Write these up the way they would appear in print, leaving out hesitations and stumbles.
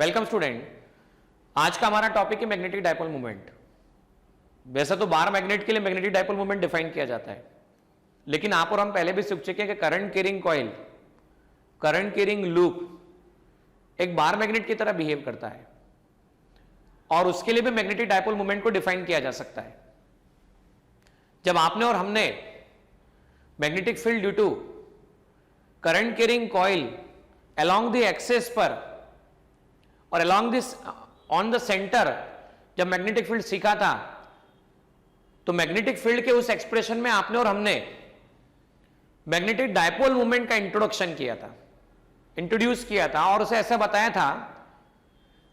Welcome student. आज का हमारा टॉपिक है मैग्नेटिक डायपोल मोमेंट। वैसे तो बार मैग्नेट के लिए मैग्नेटिक डायपोल मोमेंट डिफाइन किया जाता है, लेकिन आप और हम पहले भी सीख चुके हैं कि current carrying coil, current carrying loop एक बार मैग्नेट की तरह बिहेव करता है और उसके लिए भी मैग्नेटिक डायपोल मोमेंट को डिफाइन किया जा सकता है। जब आपने और हमने magnetic field due to current carrying coil along the axis पर और along this on the centre जब मैग्नेटिक फील्ड सीखा था, तो मैग्नेटिक फील्ड के उस एक्सप्रेशन में आपने और हमने मैग्नेटिक डायपोल मोमेंट का इंट्रोडक्शन किया था, इंट्रोड्यूस किया था और उसे ऐसा बताया था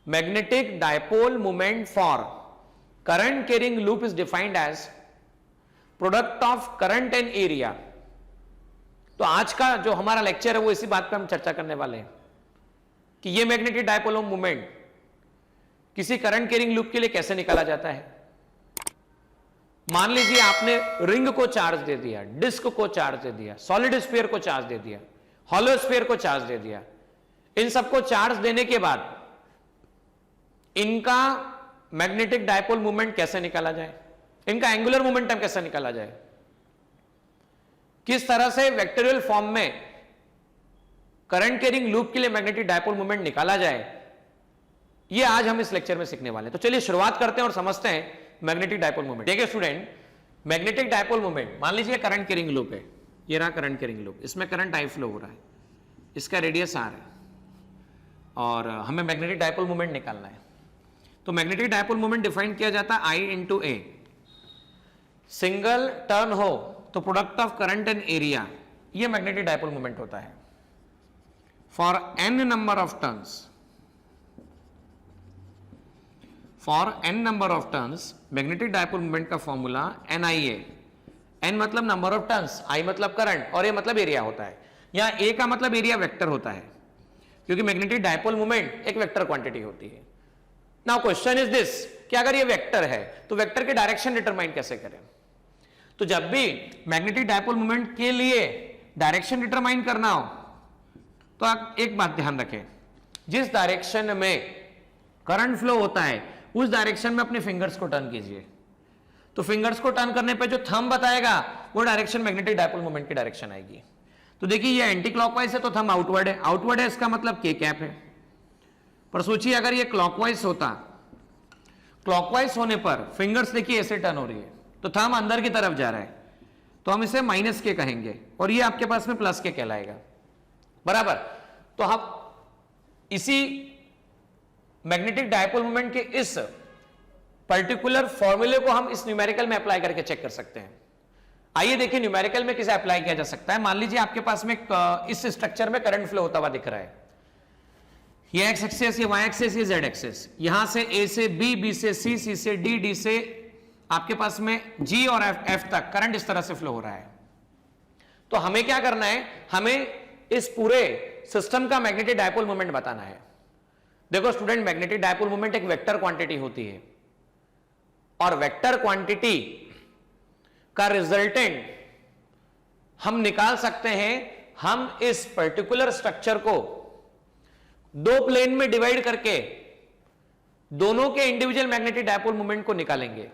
magnetic dipole moment for current carrying loop is defined as product of current and area. तो आज का जो हमारा लेक्चर है वो इसी बात पे हम चर्चा करने वाले हैं कि ये मैग्नेटिक डायपोल मोमेंट किसी करंट कैरिंग लूप के लिए कैसे निकाला जाता है। मान लीजिए आपने रिंग को चार्ज दे दिया, डिस्क को चार्ज दे दिया, सॉलिड स्फीयर को चार्ज दे दिया, हॉलो स्फीयर को चार्ज दे दिया। इन सबको चार्ज देने के बाद इनका मैग्नेटिक डायपोल मोमेंट कैसे निकाला जाए, इनका एंगुलर मोमेंटम कैसे निकाला जाए, किस तरह से वेक्टोरियल फॉर्म में करंट कैरिंग लूप के लिए मैग्नेटिक डायपोल मोमेंट निकाला जाए, ये आज हम इस लेक्चर में सीखने वाले हैं। तो चलिए शुरुआत करते हैं और समझते हैं मैग्नेटिक डायपोल मोमेंट। देखिए स्टूडेंट, मैग्नेटिक डायपोल मोमेंट, मान लीजिए करंट कैरिंग लूप है, ये रहा करंट कैरिंग लूप, इसमें करंट आई फ्लो हो रहा है, इसका रेडियस आर है और हमें मैग्नेटिक डायपोल मोमेंट निकालना है। तो मैग्नेटिक डायपोल मोमेंट डिफाइन किया जाता है आई इंटू ए। सिंगल टर्न हो तो product of current and area, ये मैग्नेटिक डायपोल मोमेंट होता है। For n number of turns, for n number of turns magnetic dipole moment का फॉर्मूला NIA, n मतलब नंबर ऑफ टर्न्स, I मतलब current और A मतलब एरिया होता है। यहां A का मतलब एरिया वेक्टर होता है क्योंकि मैग्नेटिक डायपोल मोमेंट एक वेक्टर क्वांटिटी होती है। नाउ क्वेश्चन इज दिस कि अगर ये वेक्टर है तो वेक्टर के डायरेक्शन डिटरमाइन कैसे करें। तो जब भी मैग्नेटिक डायपोल मोमेंट के लिए डायरेक्शन डिटरमाइन करना हो तो आप एक बात ध्यान रखें, जिस डायरेक्शन में करंट फ्लो होता है उस डायरेक्शन में अपने फिंगर्स को टर्न कीजिए। तो फिंगर्स को टर्न करने पे जो थंब बताएगा वो डायरेक्शन मैग्नेटिक डायपोल मोमेंट की डायरेक्शन आएगी। तो देखिए ये एंटी क्लॉकवाइज है तो थंब आउटवर्ड है, आउटवर्ड है इसका मतलब के कैप है। पर सोचिए अगर ये क्लॉकवाइज होता, क्लॉकवाइज होने पर फिंगर्स देखिए ऐसे टर्न हो रही है तो थंब अंदर की तरफ जा रहा है, तो हम इसे माइनस के कहेंगे और ये आपके पास में प्लस के कहलाएगा, बराबर। तो हम इसी मैग्नेटिक डायपोल मोमेंट के इस पर्टिकुलर फॉर्मूले को हम इस न्यूमेरिकल में अप्लाई करके चेक कर सकते हैं। आइए देखिए न्यूमेरिकल में किसे अप्लाई किया जा सकता है। मान लीजिए आपके पास में इस स्ट्रक्चर में करंट फ्लो होता हुआ दिख रहा है, ये एक्स एक्सिस, ये वाई एक्सिस, ये जेड एक्सिस, यहां से ए से बी, बी से सी, सी से डी, डी से आपके पास में जी और एफ तक करंट इस तरह से फ्लो हो रहा है। तो हमें क्या करना है, हमें इस पूरे सिस्टम का मैग्नेटिक डायपोल मोमेंट बताना है। देखो स्टूडेंट, मैग्नेटिक डायपोल मोमेंट एक वेक्टर क्वांटिटी होती है और वेक्टर क्वांटिटी का रिजल्टेंट हम निकाल सकते हैं। हम इस पर्टिकुलर स्ट्रक्चर को दो प्लेन में डिवाइड करके दोनों के इंडिविजुअल मैग्नेटिक डायपोल मोमेंट को निकालेंगे।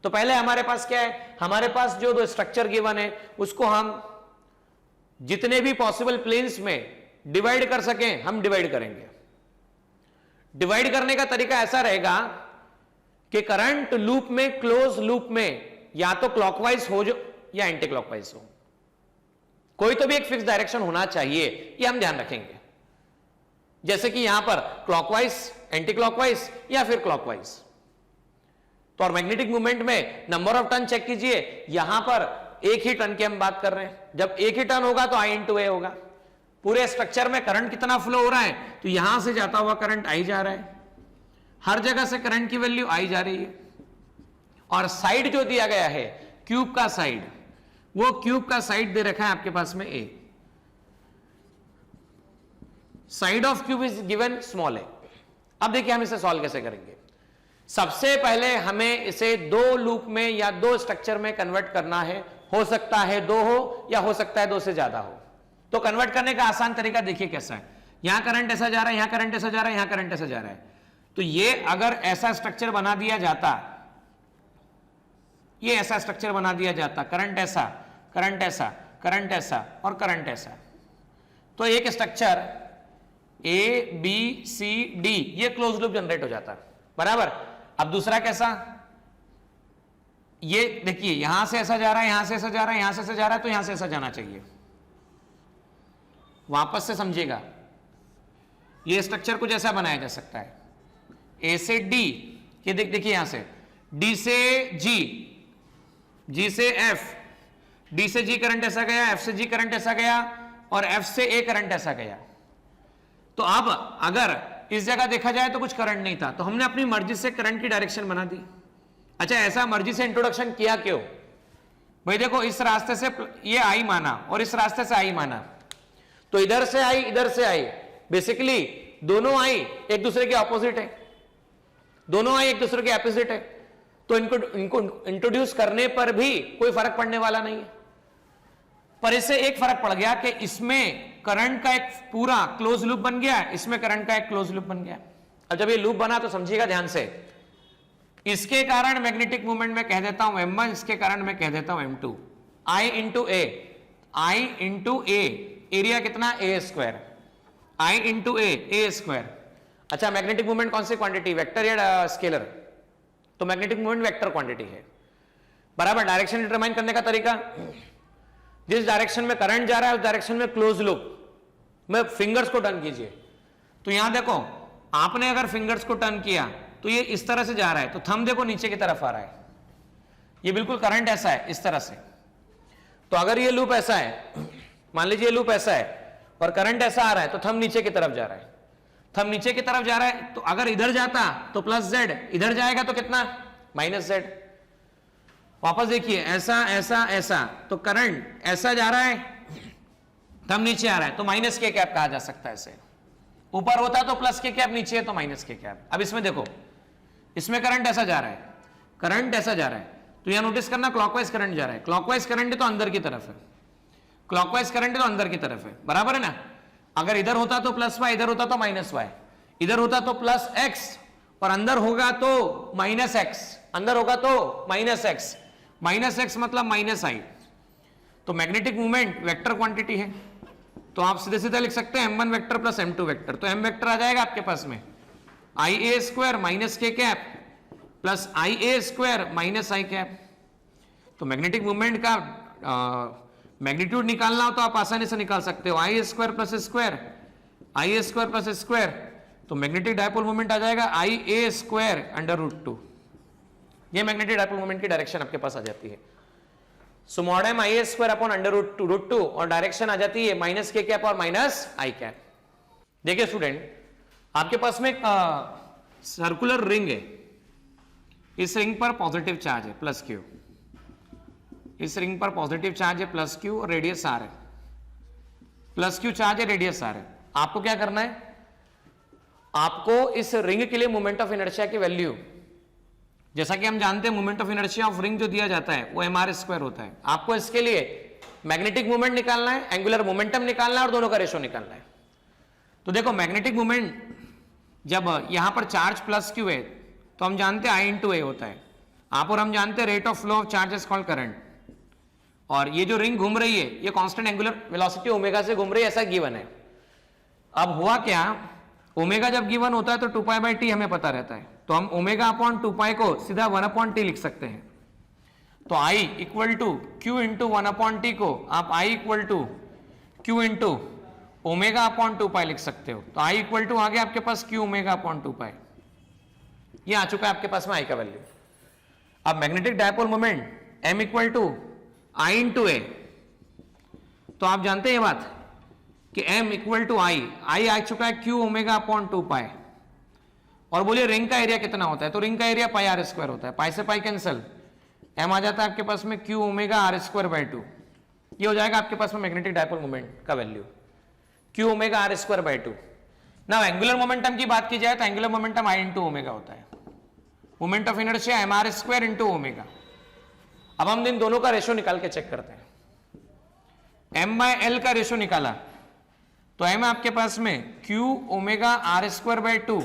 तो पहले हमारे पास क्या है, हमारे पास जो दो स्ट्रक्चर गिवन है उसको हम जितने भी पॉसिबल प्लेन्स में डिवाइड कर सकें हम डिवाइड करेंगे। डिवाइड करने का तरीका ऐसा रहेगा कि करंट लूप में, क्लोज लूप में या तो क्लॉकवाइज हो जो या एंटी क्लॉकवाइज हो, कोई तो भी एक फिक्स डायरेक्शन होना चाहिए, ये हम ध्यान रखेंगे। जैसे कि यहां पर क्लॉकवाइज, एंटी क्लॉकवाइज या फिर क्लॉकवाइज। तो और मैग्नेटिक मूवमेंट में नंबर ऑफ टर्न चेक कीजिए, यहां पर एक ही टर्न की हम बात कर रहे हैं। जब एक ही टर्न होगा तो आई इंटू ए होगा। पूरे स्ट्रक्चर में करंट कितना फ्लो हो रहा है, तो यहां से जाता हुआ करंट आई जा रहा है, हर जगह से करंट की वैल्यू आई जा रही है। और साइड जो दिया गया है क्यूब का साइड, वो क्यूब का साइड दे रखा है आपके पास में a, side of cube is given small a. अब देखिए हम इसे सॉल्व कैसे करेंगे। सबसे पहले हमें इसे दो लूप में या दो स्ट्रक्चर में कन्वर्ट करना है। हो सकता है दो हो या हो सकता है दो से ज्यादा हो। तो कन्वर्ट करने का आसान तरीका देखिए कैसा है। यहां करंट ऐसा जा रहा है, यहां करंट ऐसा जा रहा है, यहां करंट ऐसा जा रहा है। तो ये अगर ऐसा स्ट्रक्चर बना दिया जाता, ये ऐसा स्ट्रक्चर बना दिया जाता, करंट ऐसा, करंट ऐसा, करंट ऐसा और करंट ऐसा, तो एक structure A B C D ये क्लोज लूप जनरेट हो जाता, बराबर। अब दूसरा कैसा, ये देखिए यहां से ऐसा जा रहा है, यहां से ऐसा जा रहा है, यहां से ऐसा जा रहा है, तो यहां से ऐसा जाना चाहिए। वापस से समझिएगा, ये स्ट्रक्चर कुछ ऐसा बनाया जा सकता है, ए से डी, ये देखिए यहां से डी से जी, जी से एफ, डी से जी करंट ऐसा गया, एफ से जी करंट ऐसा गया और एफ से ए करंट ऐसा गया। तो अब अगर इस जगह देखा जाए तो कुछ करंट नहीं था, तो हमने अपनी मर्जी से करंट की डायरेक्शन बना दी। अच्छा, ऐसा मर्जी से इंट्रोडक्शन किया क्यों भाई? देखो इस रास्ते से ये आई माना और इस रास्ते से आई माना, तो इधर से आई इधर से आई, बेसिकली दोनों आई एक दूसरे के ऑपोजिट है, दोनों आई एक दूसरे के ऑपोजिट है, तो इनको इंट्रोड्यूस करने पर भी कोई फर्क पड़ने वाला नहीं है। पर इससे एक फर्क पड़ गया कि इसमें करंट का एक पूरा क्लोज लूप बन गया, इसमें करंट का एक क्लोज लूप बन गया। अब जब ये लूप बना तो समझिएगा ध्यान से, इसके कारण मैग्नेटिक मूवमेंट में कह देता हूं M1, इसके कारण मैं कह देता हूं M2। I into a, I into a, area कितना a square, I into a square. अच्छा, मैग्नेटिक मूवमेंट कौन सी क्वांटिटी, वेक्टर या स्केलर? तो मैग्नेटिक मूवमेंट वेक्टर क्वांटिटी है, बराबर। डायरेक्शन डिटरमाइन करने का तरीका, जिस डायरेक्शन में करंट जा रहा है उस डायरेक्शन में क्लोज लूप में फिंगर्स को टर्न कीजिए। तो यहां देखो, आपने अगर फिंगर्स को टर्न किया तो ये इस तरह से जा रहा है, तो थंब देखो नीचे की तरफ आ रहा है, ये बिल्कुल करंट ऐसा है इस तरह से। तो अगर ये लूप ऐसा है, मान लीजिए ये लूप ऐसा है और करंट ऐसा आ रहा है, तो थंब नीचे की तरफ जा रहा है, थंब नीचे की तरफ जा रहा है, तो अगर इधर जाता तो प्लस जेड, इधर जाएगा तो कितना, माइनस जेड। वापस देखिए, ऐसा ऐसा ऐसा, तो करंट ऐसा जा रहा है, थंब नीचे आ रहा है, तो माइनस के कैप कहा जा सकता है इसे। ऊपर होता तो प्लस के कैप, नीचे है तो माइनस के कैप। अब इसमें देखो, इसमें करंट ऐसा जा रहा है, करंट ऐसा जा रहा है, तो यहां नोटिस करना क्लॉकवाइज करंट जा रहा है, क्लॉकवाइज करंट है तो अंदर की तरफ है, क्लॉकवाइज करंट है तो अंदर की तरफ है, बराबर है ना। अगर इधर होता तो प्लस वाई, इधर होता तो माइनस वाई, इधर होता तो प्लस एक्स और अंदर होगा तो माइनस एक्स, अंदर होगा तो माइनस एक्स, माइनस एक्स मतलब माइनस आई। तो मैग्नेटिक मूवमेंट वेक्टर क्वांटिटी है, तो आप सीधे सीधे लिख सकते हैं M1 vector plus M2 vector. तो M वेक्टर आ जाएगा आपके पास में आई ए स्क्वायर माइनस के कैप प्लस आई ए स्क्वायर माइनस आई कैप। तो मैग्नेटिक मूवमेंट का मैग्नीट्यूड निकालना हो तो आप आसानी से निकाल सकते हो, आई स्क्वायर प्लस स्क्वायर, आई ए स्क्वायर प्लस स्क्वायर, तो मैग्नेटिक डायपोल मूवमेंट आ जाएगा आई ए स्क्वायर अंडर रूट 2। ये मैग्नेटिक डायपोल मूवमेंट की डायरेक्शन आपके पास आ जाती है। सो मॉड एम आई ए स्क्वायर अपॉन अंडर रूट 2 और डायरेक्शन आ जाती है माइनस के कैप और माइनस आई कैप। देखिए स्टूडेंट, आपके पास में एक सर्कुलर रिंग है, इस रिंग पर पॉजिटिव चार्ज है प्लस क्यू, इस रिंग पर पॉजिटिव चार्ज है प्लस क्यू और रेडियस आर है, प्लस क्यू चार्ज है रेडियस आर है। आपको क्या करना है, आपको इस रिंग के लिए मोमेंट ऑफ इनर्शिया की वैल्यू, जैसा कि हम जानते हैं moment of inertia of ring जो दिया जाता है वो mr स्क्वायर होता है। आपको इसके लिए मैग्नेटिक मूवमेंट निकालना है, एंगुलर मोमेंटम निकालना है और दोनों का रेशो निकालना है। तो देखो मैग्नेटिक मूवमेंट जब यहां पर चार्ज प्लस क्यू है तो हम जानते हैं आई इंटू ए होता है, आप और हम जानते हैं rate of flow of charge is called current, और ये जो रिंग घूम रही है ये कांस्टेंट एंगुलर वेलोसिटी ओमेगा से घूम रही है, ऐसा गिवन है। अब हुआ क्या, ओमेगा जब गिवन होता है तो 2 पाई बाई टी हमें पता रहता है, तो हम ओमेगा अपॉन 2 पाई को सीधा 1 अपॉन टी लिख सकते हैं। तो I equal to q into 1 upon t को आप I equal to q into omega upon 2 pi लिख सकते हो। तो आई इक्वल टू आ गया आपके पास क्यू ओमेगा अपॉन 2 पाई, ये आ चुका है आपके पास में आई का वैल्यू। अब magnetic dipole moment m equal to I into a, तो आप जानते हैं ये बात कि m इक्वल टू आई आ चुका है क्यू ओमेगा अपॉन 2 पाई। और बोलिए रिंग का एरिया कितना होता है, तो रिंग का एरिया पाई आर स्क्वायर होता है, पाई से पाई कैंसिल, m आ जाता है आपके पास में Q omega R square by 2, ये हो जाएगा आपके पास में मैग्नेटिक डायपोल मोमेंट का value Q omega R square by 2। ना एंगुलर मोमेंटम की बात की जाए तो angular momentum I into omega होता है, moment of inertia M R square into omega. अब हम इन दोनों का रेशो निकाल के चेक करते हैं। m बाय एल का रेशो निकाला तो m आपके पास में q omega R square by 2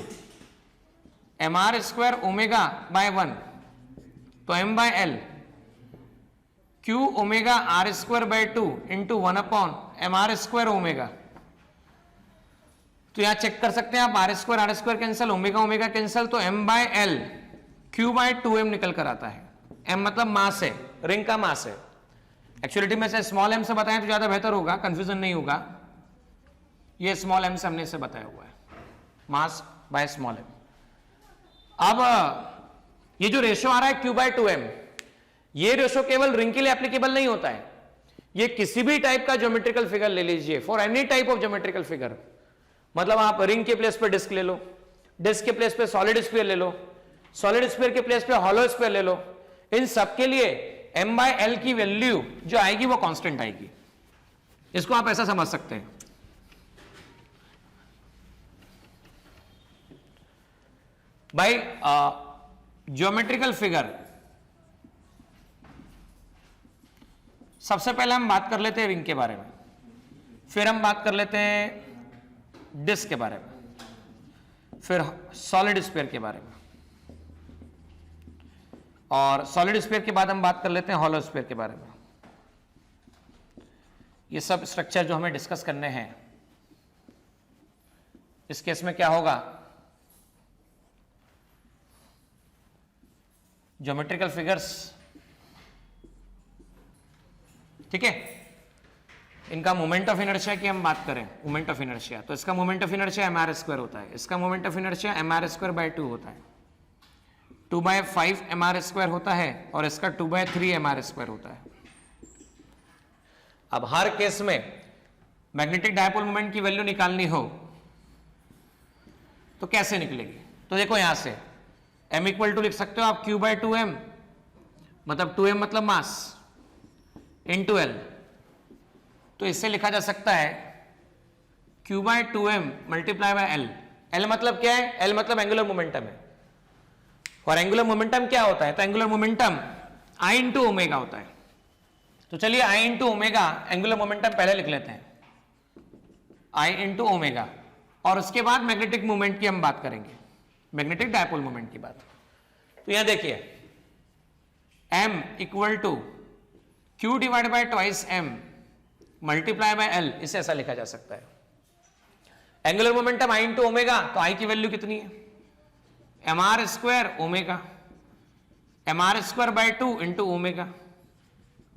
M R square omega by 1, तो m by L q omega R square by 2 into 1 upon M R square omega. तो यहां चेक कर सकते हैं आप, R square cancel, omega omega cancel, तो m by L q by 2m निकल कर आता है। m मतलब मास है, रिंग का मास है। एक्चुअलिटी में से स्मॉल m से बताएं तो ज्यादा बेहतर होगा, कंफ्यूजन नहीं होगा। ये स्मॉल m से हमने से बताया हुआ है, मास बाय स्मॉल m। अब ये जो रेशो आ रहा है q बाय 2m, ये रेशो केवल रिंग के लिए एप्लीकेबल नहीं होता है, ये किसी भी टाइप का ज्योमेट्रिकल फिगर ले लीजिए, for any type of geometrical figure. मतलब आप रिंग के प्लेस पे डिस्क ले लो, डिस्क के प्लेस पे सॉलिड स्फीयर ले लो, सॉलिड स्फीयर के प्लेस पे हॉलो स्फीयर ले लो, इन सब के लिए m बाय एल की वैल्यू जो आएगी वो कांस्टेंट आएगी। इसको आप ऐसा समझ सकते हैं। भाई ज्योमेट्रिकल फिगर, सबसे पहले हम बात कर लेते हैं रिंग के बारे में, फिर हम बात कर लेते हैं डिस्क के बारे में, फिर सॉलिड स्फीयर के बारे में, और सॉलिड स्फीयर के बाद हम बात कर लेते हैं हॉलो स्फीयर के बारे में। ये सब स्ट्रक्चर जो हमें डिस्कस करने हैं, इस केस में क्या होगा, ज्योमेट्रिकल फिगर्स, ठीक है, इनका मोमेंट ऑफ इनर्शिया की हम बात करें, मोमेंट ऑफ इनर्शिया, तो इसका moment of inertia M R square होता है, इसका moment of inertia M R square by 2 होता है, 2/5 एम आर स्क्वायर होता है, और इसका 2/3 एम आर स्क्वायर होता है। अब हर केस में मैग्नेटिक डायपोल मोमेंट की वैल्यू निकालनी हो तो कैसे निकलेगी, तो देखो यहां से m इक्वल टू लिख सकते हो आप q बाय 2m, मतलब 2m मतलब मास इंटू l, तो इससे लिखा जा सकता है q by 2m multiply by l। l मतलब क्या है, l मतलब एंगुलर मोमेंटम है, और एंगुलर मोमेंटम क्या होता है, तो angular momentum I into omega होता है। तो चलिए I into omega angular momentum पहले लिख लेते हैं, I इंटू ओमेगा, और उसके बाद मैग्नेटिक मोमेंट की हम बात करेंगे, मैग्नेटिक डायपोल मोमेंट की बात। तो यहां देखिए m equal to q divide by twice m multiply by l, इसे ऐसा लिखा जा सकता है। Angular momentum I into omega, तो I की वैल्यू कितनी है, M R square omega, M R square by 2 into omega,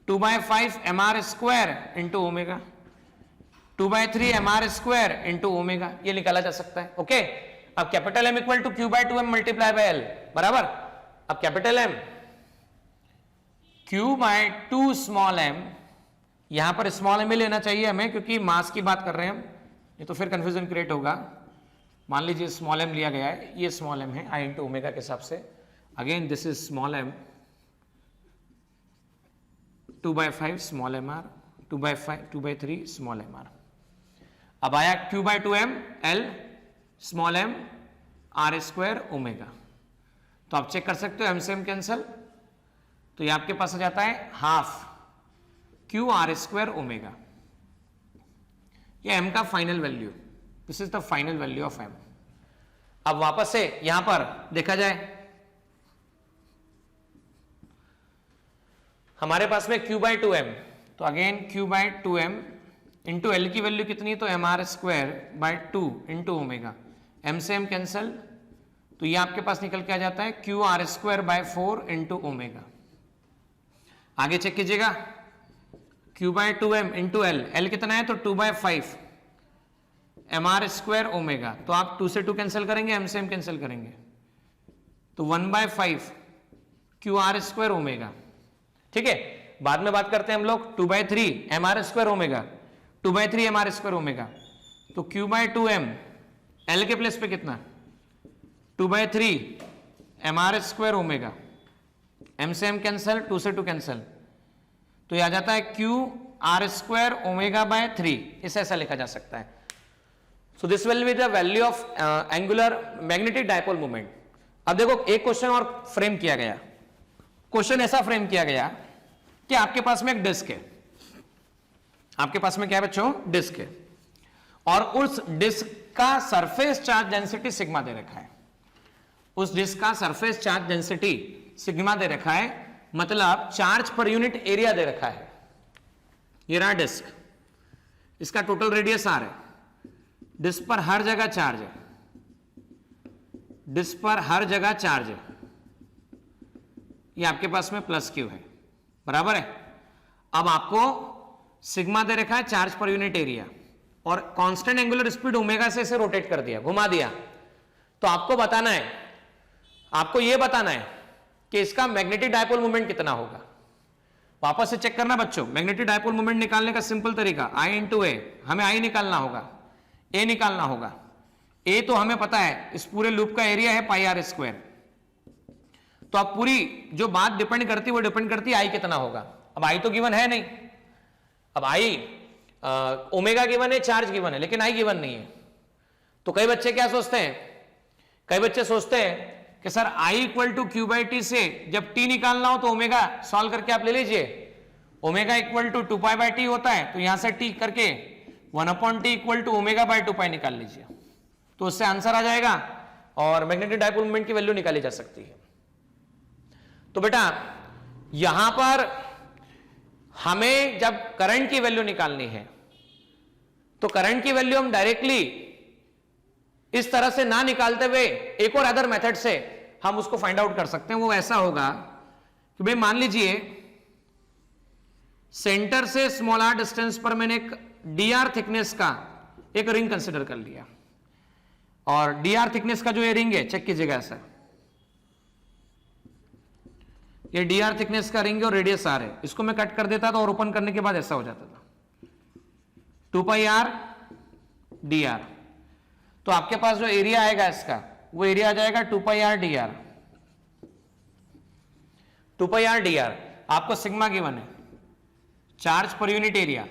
2/5 M R square into omega, 2/3 M R square into omega, ये निकाला जा सकता है। ओके, अब capital M equal to q by 2m multiply by l बराबर। अब capital M q by 2 small m, यहां पर स्मॉल m ही लेना चाहिए हमें क्योंकि मास की बात कर रहे हैं हम, ये तो फिर कंफ्यूजन क्रिएट होगा। मान लीजिए स्मॉल m लिया गया है, ये स्मॉल m है I इंटू ओमेगा के हिसाब से, again this is small m, 2/5 small mr, 2/3 small mr। अब आया q by 2m l small m R square omega, तो आप चेक कर सकते हो m से m कैंसल, तो ये आपके पास आ जाता है half q R square omega, ये m का final value, this is the final value of m। अब वापस से यहां पर देखा जाए, हमारे पास में q बाय 2m, तो again q by 2m into L की वैल्यू कितनी, तो M R square by 2 into omega, m से m कैंसल, तो ये आपके पास निकल के आ जाता है q R square by 4 into omega. आगे चेक कीजिएगा, q by 2m into L कितना है, तो 2/5 एम आर स्क्वायर ओमेगा, तो आप 2 से 2 कैंसिल करेंगे, m से m कैंसिल करेंगे, तो 1/5 q आर स्क्वायर ओमेगा। ठीक है, बाद में बात करते हैं हम लोग 2/3 M R square omega, 2/3 M R square omega, तो q बाय 2m एल के प्लेस पे कितना, 2/3 M R square omega, m से m कैंसल, 2 से 2 कैंसल, तो ये आ जाता है q R square omega by 3, इसे ऐसा लिखा जा सकता है। So this will be the value of angular magnetic dipole moment. अब देखो एक क्वेश्चन और फ्रेम किया गया, क्वेश्चन ऐसा फ्रेम किया गया कि आपके पास में एक डिस्क है, आपके पास में क्या है बच्चों, डिस्क है, और उस डिस्क का सरफेस चार्ज डेंसिटी सिग्मा दे रखा है, उस डिस्क का सरफेस चार्ज डेंसिटी सिग्मा दे रखा है, मतलब चार्ज पर यूनिट एरिया दे रखा है। ये रहा डिस्क, इसका टोटल रेडियस आर है, डिस्क पर हर जगह चार्ज है, डिस्क पर हर जगह चार्ज है, ये आपके पास में प्लस क्यू है, बराबर है। अब आपको सिग्मा दे रखा है चार्ज पर यूनिट एरिया, और कांस्टेंट एंगुलर स्पीड ओमेगा से इसे रोटेट कर दिया, घुमा दिया। तो आपको बताना है, आपको यह बताना है कि इसका मैग्नेटिक डायपोल मोमेंट कितना होगा। वापस से चेक करना बच्चों, मैग्नेटिक डायपोल मोमेंट निकालने का सिंपल तरीका I इंटू ए, हमें I निकालना होगा, A निकालना होगा। A तो हमें पता है, इस पूरे लूप का एरिया है पाई आर स्क्वायर। तो अब पूरी जो बात डिपेंड करती है वो डिपेंड करती है I कितना होगा। अब I तो गिवन है नहीं, अब I ओमेगा गिवन है, चार्ज गिवन है, लेकिन I गिवन नहीं है। तो कई बच्चे क्या सोचते हैं, कई बच्चे सोचते हैं कि sir I equal to Q by T से जब T निकालना हो तो ओमेगा सॉल्व करके आप ले लीजिए, omega equal to 2 pi by T होता है, तो यहां से T करके 1/T equal to omega by 2 pi निकाल लीजिए, तो उससे आंसर आ जाएगा और मैग्नेटिक डायपोल मोमेंट की वैल्यू निकाली जा सकती है। तो बेटा यहां पर हमें जब करंट की वैल्यू निकालनी है तो करंट की वैल्यू हम डायरेक्टली इस तरह से ना निकालते हुए एक और अदर मेथड से हम उसको फाइंड आउट कर सकते हैं। वो ऐसा होगा कि भाई मान लीजिए सेंटर से स्मॉल आर डिस्टेंस पर मैंने एक dr थिकनेस का एक रिंग कंसीडर कर लिया, और dr थिकनेस का जो ये रिंग है, चेक कीजिएगा ऐसा, ये dr थिकनेस का रिंग है और रेडियस r है। इसको मैं कट कर देता था और ओपन करने के बाद ऐसा हो जाता था 2 पाई आर dr। तो आपके पास जो एरिया आएगा इसका, वो एरिया आ जाएगा 2 pi r dr, 2 pi r dr। आपको सिग्मा गिवन है, चार्ज पर यूनिट एरिया,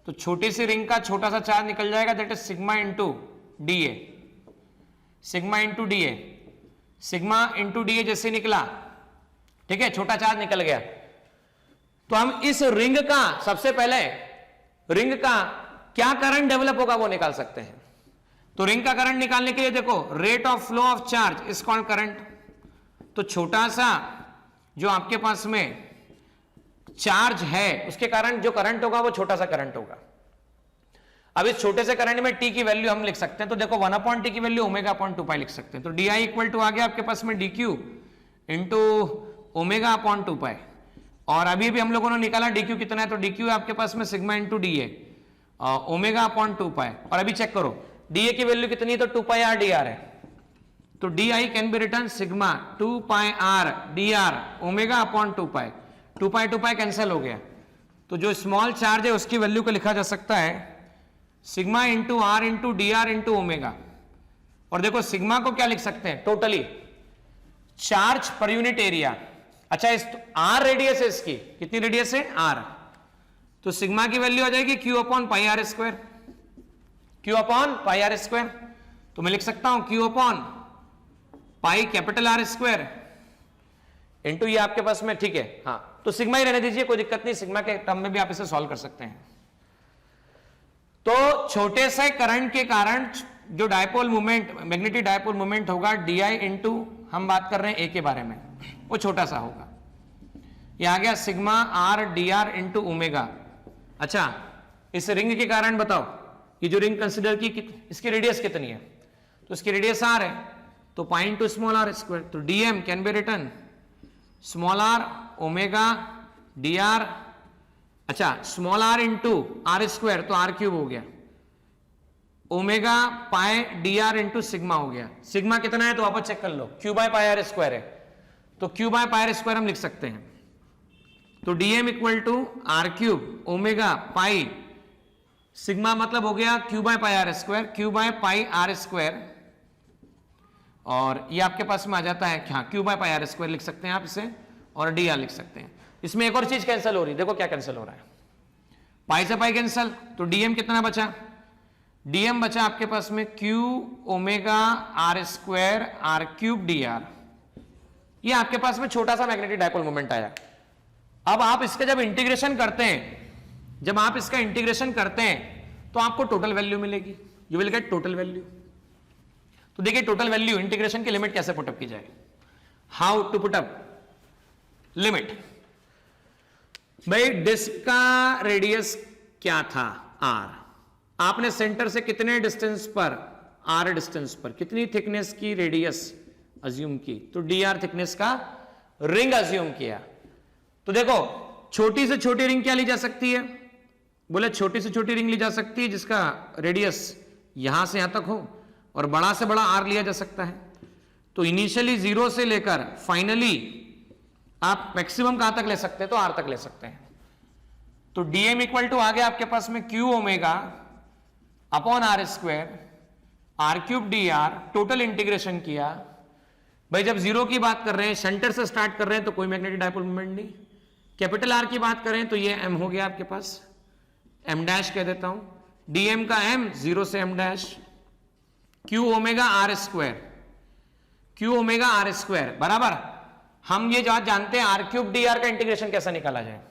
तो छोटी सी रिंग का छोटा सा चार्ज निकल जाएगा, that is sigma into D A, sigma into D A, sigma into D A जैसे निकला, ठीक है, छोटा चार्ज निकल गया। तो हम इस रिंग का सबसे पहले रिंग का क्या करंट डेवलप होगा वो निकाल सकते हैं। तो रिंग का करंट निकालने के लिए देखो, rate of flow of charge is called current. तो छोटा सा जो आपके पास में चार्ज है उसके कारण जो करंट होगा वो छोटा सा करंट होगा। अब इस छोटे से करंट में टी की वैल्यू हम लिख सकते हैं, तो देखो 1/T की वैल्यू ओमेगा अपॉन 2 पाई लिख सकते हैं। तो डी आई इक्वल टू आ गया आपके पास में D Q into omega upon 2 पाई, और अभी भी हम लोगों ने निकाला डी क्यू कितना है, तो डी क्यू आपके पास में sigma into D A omega upon 2 पाई। और अभी चेक करो डी ए की वैल्यू कितनी है, तो 2 पाई आर डी आर है, तो D I can be return sigma 2 pi R D R omega upon 2 pi, 2 pi cancel हो गया। तो जो स्मॉल चार्ज है उसकी वैल्यू को लिखा जा सकता है sigma into R into D are into omega. और देखो सिग्मा को क्या लिख सकते हैं, totally charge per unit area. अच्छा इस आर रेडियस है, इसकी कितनी रेडियस है आर, तो सिग्मा की वैल्यू आ जाएगी Q upon pi are square, Q upon pi are square. तो मैं लिख सकता हूं Q upon pi capital R square into ये आपके पास में, ठीक है, हाँ, तो सिग्मा ही रहने दीजिए, कोई दिक्कत नहीं, सिग्मा के टर्म में भी आप इसे सॉल्व कर सकते हैं। तो छोटे से करंट के कारण जो dipole moment, magnetic dipole moment होगा डी आई इंटू, हम बात कर रहे हैं ए के बारे में, वो छोटा सा होगा, ये आ गया sigma R D R into omega. अच्छा इस रिंग के कारण बताओ, ये जो रिंग कंसिडर की इसकी रेडियस कितनी है, तो इसकी रेडियस आर है, तो pi into small r square, तो d m can be written small r omega d r, अच्छा small r into r square, तो आर क्यूब हो गया, omega pi d are into sigma हो गया। सिग्मा कितना है तो वापस चेक कर लो, q by pi are square है, तो q by pi are square हम लिख सकते हैं, तो d m equal to r cube omega pi, sigma मतलब हो गया Q by pi are square, Q by pi are square, और ये आपके पास में आ जाता है, हाँ Q by pi are square लिख सकते हैं आप इसे, और डी आर लिख सकते हैं। इसमें एक और चीज कैंसिल हो रही है, देखो क्या कैंसिल हो रहा है, पाई से पाई कैंसिल, तो डीएम कितना बचा, डीएम बचा आपके पास में Q omega R square R cube D R. ये आपके पास में छोटा सा मैग्नेटिक डायपोल मोमेंट आया। अब आप इसका जब इंटीग्रेशन करते हैं, जब आप इसका इंटीग्रेशन करते हैं तो आपको टोटल वैल्यू मिलेगी, you will get total value. तो देखिए टोटल वैल्यू इंटीग्रेशन की लिमिट कैसे पुटअप की जाए, हाउ टू पुटअप लिमिट। भाई डिस्क का रेडियस क्या था r, आपने सेंटर से कितने डिस्टेंस पर, r डिस्टेंस पर कितनी थिकनेस की रेडियस अज्यूम की, तो dr थिकनेस का रिंग अज्यूम किया। तो देखो छोटी से छोटी रिंग क्या ली जा सकती है, बोले छोटी से छोटी रिंग ली जा सकती है जिसका रेडियस यहां से यहां तक हो, और बड़ा से बड़ा r लिया जा सकता है। तो इनिशियली 0 से लेकर फाइनली आप मैक्सिमम कहां तक ले सकते हैं, तो r तक ले सकते हैं। तो dm इक्वल टू आ गया आपके पास में q omega upon r square r cube dr, total integration किया। भाई जब 0 की बात कर रहे हैं, सेंटर से स्टार्ट कर रहे हैं, तो कोई मैग्नेटिक डायपोल मोमेंट नहीं। कैपिटल R की बात करें तो ये m हो गया आपके पास, m डैश कह देता हूं, dm का m 0 से m dash, q omega r square, q omega r square बराबर। हम ये बात जानते हैं r क्यूब dr का इंटीग्रेशन कैसा निकाला जाए,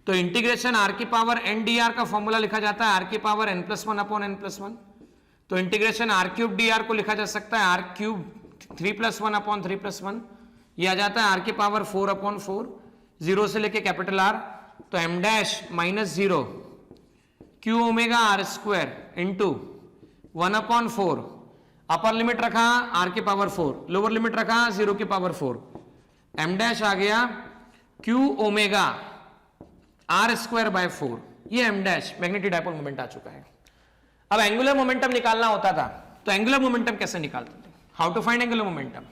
तो इंटीग्रेशन r की पावर n dr का फॉर्मूला लिखा जाता है r की पावर n+1 अपॉन n+1। तो इंटीग्रेशन r क्यूब dr को लिखा जा सकता है r क्यूब 3+1 अपॉन 3+1, ये आ जाता है r की पावर 4 अपॉन 4, 0 से लेके कैपिटल R, तो m dash minus 0 q omega r square into 1 upon 4, upper limit रखा r की पावर 4, लोअर लिमिट रखा 0 की पावर 4, m डैश आ गया q omega r square by 4, ये m dash magnetic dipole moment आ चुका है। अब एंगुलर मोमेंटम निकालना होता था, तो एंगुलर मोमेंटम कैसे निकालते थे, how to find angular momentum.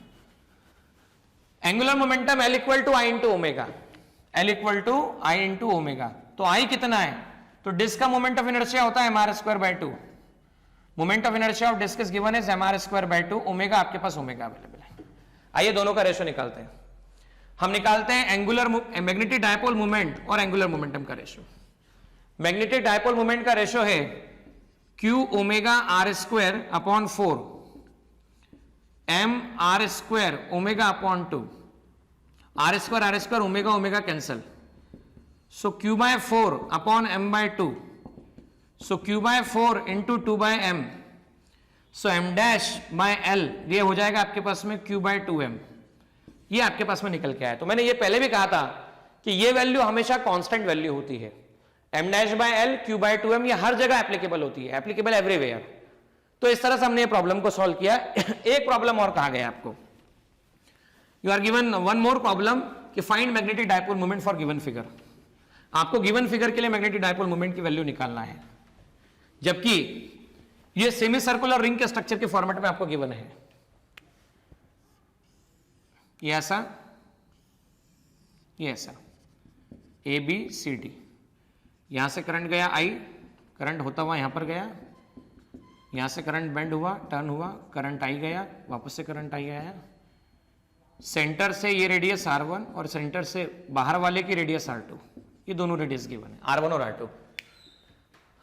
Angular momentum L equal to I into omega, L equal to I into omega. तो I कितना है, तो डिस्क का मोमेंट ऑफ इनर्शिया होता है mr square by 2, moment of inertia of disk is given is mr square by 2, omega आपके पास omega available है। आइए दोनों का रेशो निकालते हैं। हम निकालते हैं एंगुलर मैग्नेटिक डायपोल मोमेंट और एंगुलर मोमेंटम का रेशो। मैग्नेटिक डायपोल मोमेंट का रेशो है q omega r square upon 4 m r square omega upon 2, r square omega omega cancel, so q by 4 upon m by 2, so q by 4 into 2 by m, so m dash by l, ये हो जाएगा आपके पास में q by 2m, ये आपके पास में निकल के आया। तो मैंने ये पहले भी कहा था कि ये वैल्यू हमेशा कांस्टेंट वैल्यू होती है, m dash by l q by 2m, ये हर जगह एप्लीकेबल होती है, एप्लीकेबल एवरीवेयर। तो इस तरह से हमने ये प्रॉब्लम को सॉल्व किया। एक प्रॉब्लम और कहा गया आपको, you are given one more problem कि find magnetic dipole moment for given figure. आपको गिवन फिगर के लिए मैग्नेटिक डायपोल मोमेंट की वैल्यू निकालना है, जबकि ये सेमी सर्कुलर रिंग के स्ट्रक्चर के फॉर्मेट में आपको गिवन है। ये ऐसा, ये ऐसा ए बी सी डी, यहां से करंट गया I, करंट होता हुआ यहां पर गया, यहां से करंट बेंड हुआ, टर्न हुआ, करंट I गया, वापस से करंट I आया, सेंटर से ये रेडियस R1 और सेंटर से बाहर वाले की रेडियस R2, ये दोनों रेडियस गिवन है R1 और R2।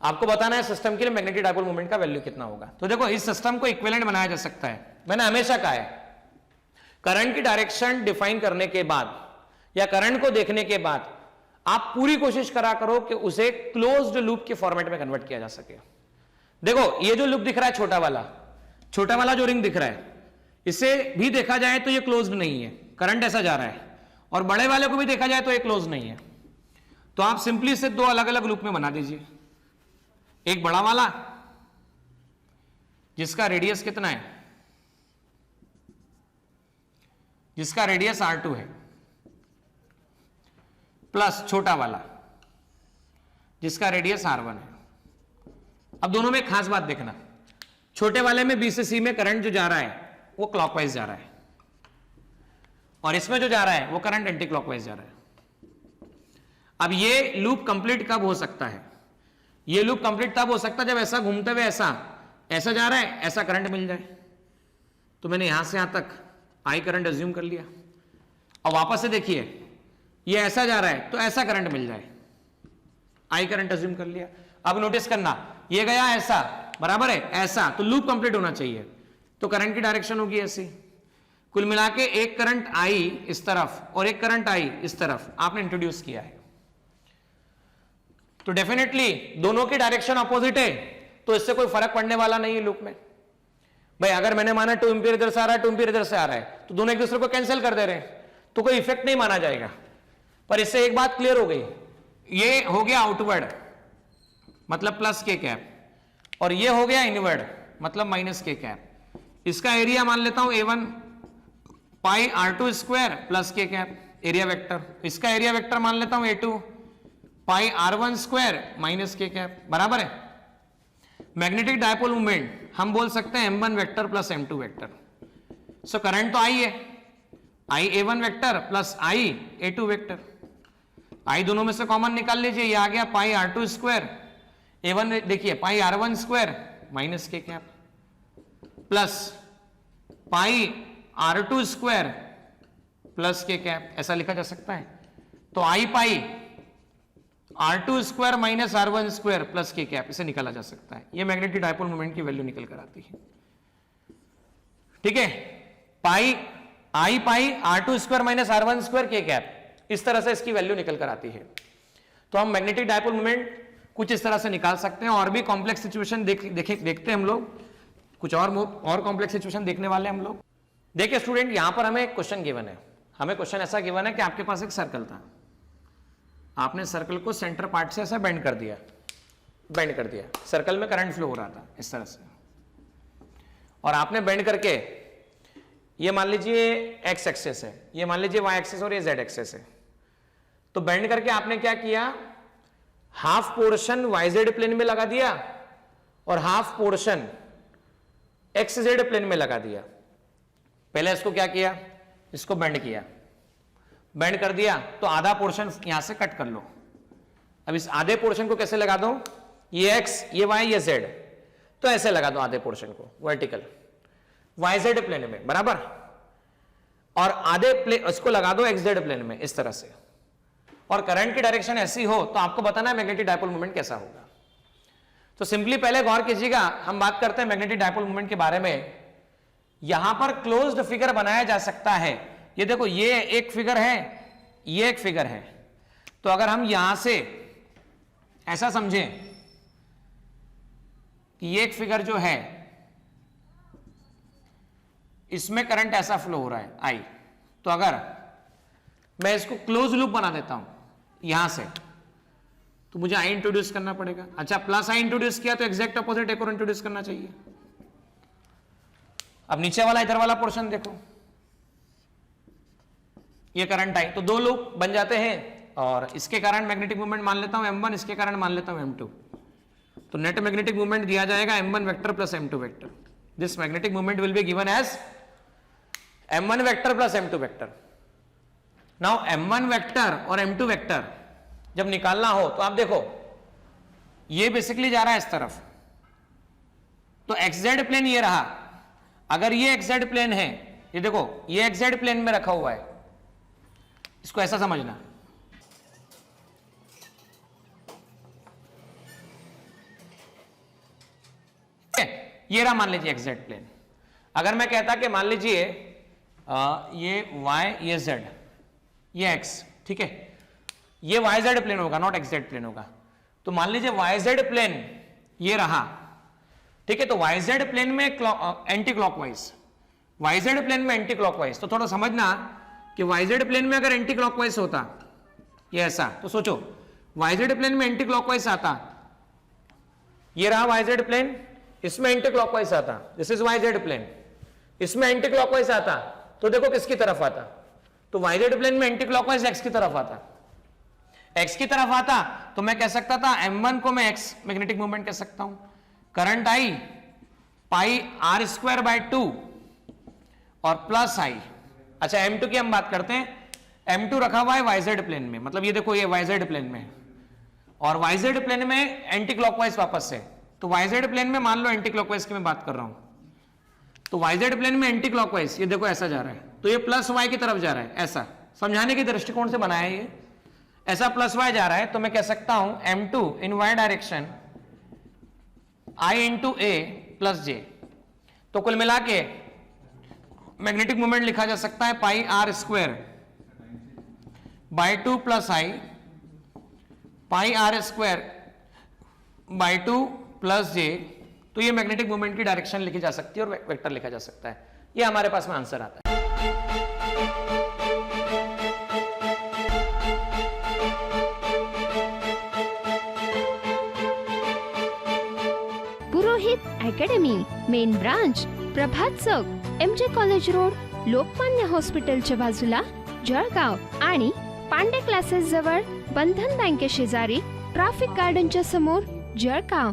आपको बताना है सिस्टम के लिए मैग्नेटिक डायपोल मोमेंट का वैल्यू कितना होगा। तो देखो इस सिस्टम को इक्विवेलेंट बनाया जा सकता है। मैंने हमेशा कहा है करंट की डायरेक्शन डिफाइन करने के बाद या करंट को देखने के बाद आप पूरी कोशिश करा करो कि उसे क्लोज्ड लूप के फॉर्मेट में कन्वर्ट किया जा सके। देखो ये जो लूप दिख रहा है छोटा वाला जो रिंग दिख रहा है, इसे भी देखा जाए तो ये क्लोज्ड नहीं है, करंट ऐसा जा रहा है, और बड़े वाले को भी देखा जाए तो ये क्लोज नहीं है। तो आप सिंपली से दो अलग अलग लूप में बना दीजिए, एक बड़ा वाला जिसका रेडियस कितना है, जिसका रेडियस R2 है, प्लस छोटा वाला जिसका रेडियस R1 है। अब दोनों में खास बात देखना, छोटे वाले में B से C में करंट जो जा रहा है वो क्लॉकवाइज जा रहा है, और इसमें जो जा रहा है वो करंट एंटी क्लॉकवाइज जा रहा है। अब ये लूप कंप्लीट कब हो सकता है, ये लूप कंप्लीट तब हो सकता है जब ऐसा घूमते हुए ऐसा जा रहा है, ऐसा करंट मिल जाए। तो मैंने यहां से यहां तक I करंट अज्यूम कर लिया, और वापस से देखिए ये ऐसा जा रहा है तो ऐसा करंट मिल जाए, I करंट अज्यूम कर लिया। अब नोटिस करना, ये गया ऐसा, बराबर है ऐसा, तो लूप कंप्लीट होना चाहिए, तो करंट की डायरेक्शन होगी ऐसी। कुल मिला के एक करंट I इस तरफ और एक करंट I इस तरफ आपने इंट्रोड्यूस किया है। तो डेफिनेटली दोनों की डायरेक्शन अपोजिट है, तो इससे कोई फर्क पड़ने वाला नहीं है लूप में। भाई अगर मैंने माना 2 एम्पीयर इधर से आ रहा है, 2 एम्पीयर इधर से आ रहा है, तो दोनों एक दूसरे को कैंसिल कर दे रहे हैं, तो कोई इफेक्ट नहीं माना जाएगा। पर इससे एक बात क्लियर हो गई, ये हो गया आउटवर्ड मतलब प्लस के कैप, और ये हो गया इनवर्ड मतलब माइनस के कैप। इसका एरिया मान लेता हूं A1 पाई R2 स्क्वायर प्लस के कैप एरिया वेक्टर। इसका एरिया वेक्टर मान लेता हूं A2 पाई R1 स्क्वायर माइनस के कैप, बराबर है। मैग्नेटिक डायपोल मोमेंट हम बोल सकते हैं M1 vector plus M2 vector. So current तो I है, I A1 vector plus I A2 vector. I दोनों में से कॉमन निकाल लीजिए, ये आ गया पाई R2 स्क्वायर, A1 देखिए पाई R1 स्क्वायर माइनस के cap plus pi R2 square plus के कैप, ऐसा लिखा जा सकता है। तो I pi R2 square minus R1 square plus के कैप, इसे निकाला जा सकता है। ये मैग्नेटिक डायपोल मोमेंट की वैल्यू निकल कर आती है, ठीक है। पाई I pi R2 square minus R1 square के कैप, इस तरह से इसकी वैल्यू निकल कर आती है। तो हम मैग्नेटिक डायपोल मोमेंट कुछ इस तरह से निकाल सकते हैं। और भी कॉम्प्लेक्स सिचुएशन देखते हैं हम लोग, कुछ और कॉम्प्लेक्स सिचुएशन देखने वाले हम लोग। देखिए स्टूडेंट, यहां पर हमें एक क्वेश्चन गिवन है, हमें क्वेश्चन ऐसा गिवन है कि आपके पास एक सर्कल था, आपने सर्कल को सेंटर पार्ट से ऐसा बेंड कर दिया, सर्कल में करंट फ्लो हो रहा था इस तरह से, और आपने बेंड करके ये मान लीजिए एक्स एक्सेस है, ये मान लीजिए वाई एक्सेस और ये जेड एक्सेस है। तो बेंड करके आपने क्या किया, half portion Y Z plane में लगा दिया और half portion X Z plane में लगा दिया। पहले इसको क्या किया, इसको बेंड किया, बेंड कर दिया, तो आधा पोर्शन यहां से कट कर लो। अब इस आधे पोर्शन को कैसे लगा दो, ये एक्स ये वाई ये जेड, तो ऐसे लगा दो आधे पोर्शन को वर्टिकल वाई जेड प्लेन में, बराबर। और आधे प्लेन इसको लगा दो एक्स जेड प्लेन में इस तरह से, और करंट की डायरेक्शन ऐसी हो तो आपको बताना है मैग्नेटिक डायपोल मोमेंट कैसा होगा। तो सिंपली पहले गौर कीजिएगा, हम बात करते हैं मैग्नेटिक डायपोल मोमेंट के बारे में। यहां पर क्लोज्ड फिगर बनाया जा सकता है। ये देखो, ये एक फिगर है, ये एक फिगर है। तो अगर हम यहां से ऐसा समझें कि ये एक फिगर जो है इसमें करंट ऐसा फ्लो हो रहा है आई, तो अगर मैं इसको क्लोज लूप बना देता हूं यहां से, तो मुझे आई इंट्रोड्यूस करना पड़ेगा। अच्छा, प्लस आई इंट्रोड्यूस किया तो एग्जैक्ट अपोजिट एक और इंट्रोड्यूस करना चाहिए। अब नीचे वाला इधर वाला पोर्शन देखो, ये करंट आई, तो दो लूप बन जाते हैं, और इसके कारण मैग्नेटिक मूवमेंट मान लेता हूं M1, इसके कारण मान लेता हूं M2। तो नेट मैग्नेटिक मूवमेंट दिया जाएगा M1 vector plus M2 vector. This magnetic movement will be given as M1 vector plus M2 vector. Now M1 vector और M2 वेक्टर जब निकालना हो तो आप देखो, ये बेसिकली जा रहा है इस तरफ, तो XZ प्लेन ये रहा। अगर ये XZ प्लेन है, ये देखो ये XZ प्लेन में रखा हुआ है, इसको ऐसा समझना। ये रहा मान लीजिए XZ प्लेन। अगर मैं कहता कि मान लीजिए ये Y ये Z ये X, ठीक है, ये YZ प्लेन होगा, नॉट XZ प्लेन होगा। तो मान लीजिए YZ प्लेन ये रहा, ठीक है। तो YZ प्लेन में एंटी क्लॉकवाइज, YZ प्लेन में एंटी क्लॉकवाइज। तो थोड़ा समझना कि YZ प्लेन में अगर एंटी क्लॉकवाइज होता ये ऐसा, तो सोचो YZ प्लेन में एंटी क्लॉकवाइज आता, ये रहा YZ प्लेन, इसमें एंटी क्लॉकवाइज आता, दिस इज YZ प्लेन, इसमें एंटी क्लॉकवाइज आता, तो देखो किसकी तरफ आता, तो YZ प्लेन में एंटी क्लॉकवाइज एक्स की तरफ आता, एक्स की तरफ आता। तो मैं कह सकता था M1 को मैं एक्स मैग्नेटिक मूवमेंट कह सकता हूं। Current I pi R square by 2 और प्लस आई। अच्छा, M2 की हम बात करते हैं, M2 रखा हुआ है YZ प्लेन में, मतलब ये देखो ये YZ प्लेन में, और YZ प्लेन में एंटी क्लॉकवाइज वापस से। तो YZ प्लेन में मान लो एंटी क्लॉकवाइज की मैं बात कर रहा हूं, तो YZ प्लेन में एंटी क्लॉकवाइज ये देखो ऐसा जा रहा है, तो ये प्लस Y की तरफ जा रहा है, ऐसा समझाने के दृष्टिकोण से बनाया है ये, ऐसा प्लस Y जा रहा है। तो मैं कह सकता हूं M2 in Y direction I into A plus J। तो कुल मिला के मैग्नेटिक मूवमेंट लिखा जा सकता है pi R square by 2 plus I pi are square by 2 plus J, तो ये मैग्नेटिक मोमेंट की डायरेक्शन लिखी जा सकती है और वेक्टर लिखा जा सकता है। ये हमारे पास में आंसर आता है। पुरोहित अकॅडमी, मेन ब्रांच, प्रभात चौक, MJ कॉलेज रोड, लोकमान्य हॉस्पिटलच्या बाजूला, जळगाव आणि पांडे क्लासेस जवळ, बंधन बँके शेजारी, ट्रॅफिक गार्डनच्या समोर, जळगाव।